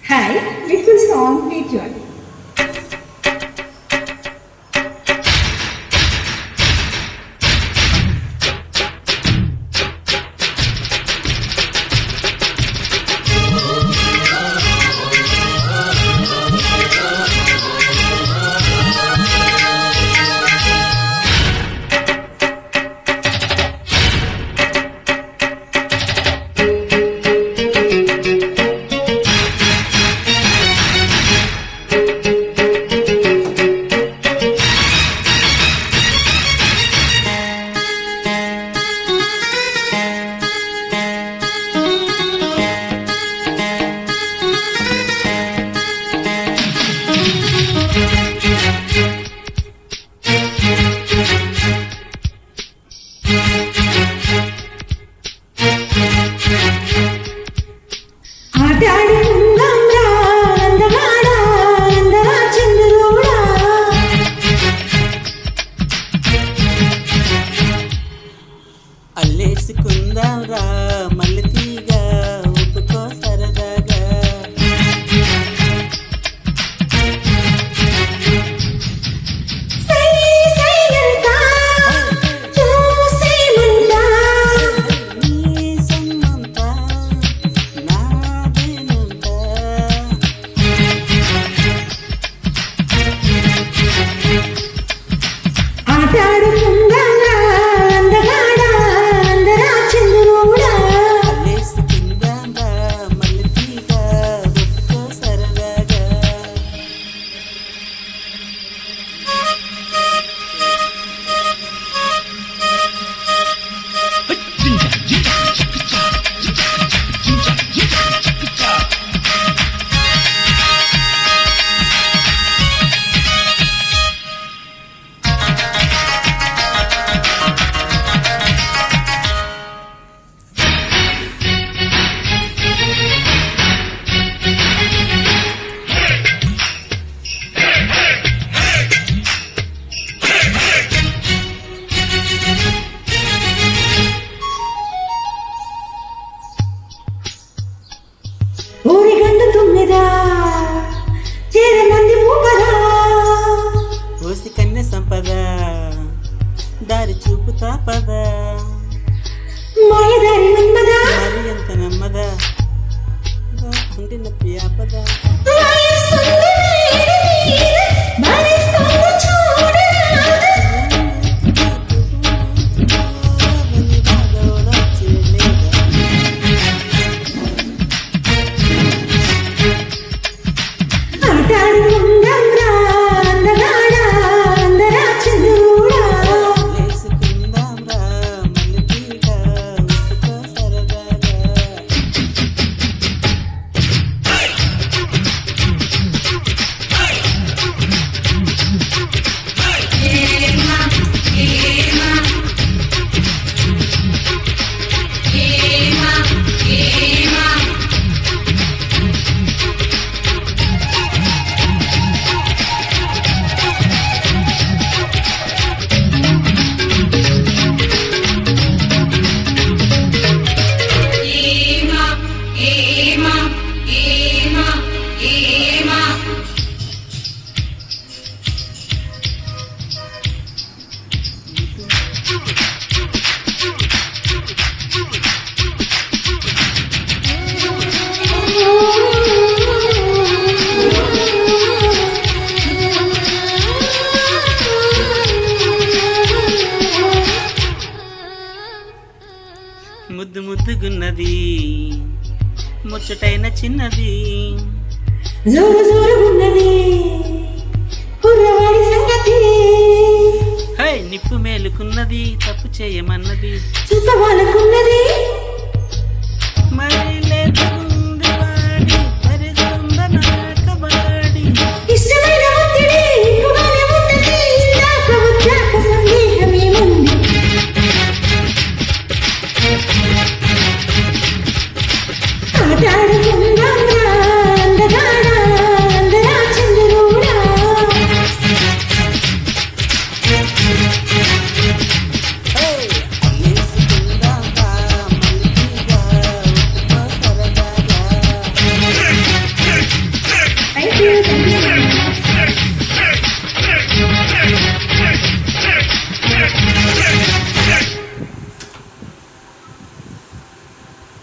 Hi, it's a song feature. అల్లేసుకుందాం రా మల్లెతీగా ఒప్పుకో సరదాగా నీ సమ్మంతా నాదేనంట అల్లేసుకుందాం రా మల్లెతీగా ఒప్పుకో సరదాగా ఓసి కన్య సంపద దారి చూపుతా పద మరి ఎంత నమ్మదా గుండె నొప్పి ఆపద అల్లేసుకుందాం రా మల్లెతీగా ఒప్పుకో సరదాగా ముద్దు ముద్దుగున్నది ముచ్చటైన చిన్నది హై నిప్పు మేలుకున్నది తప్పు చేయమన్నది మరి లేదుంది వాడి పరిస్తుందనాకబాడి అల్లేసుకుందాం రా మల్లెతీగా ఒప్పుకో సరదాగా Thank you.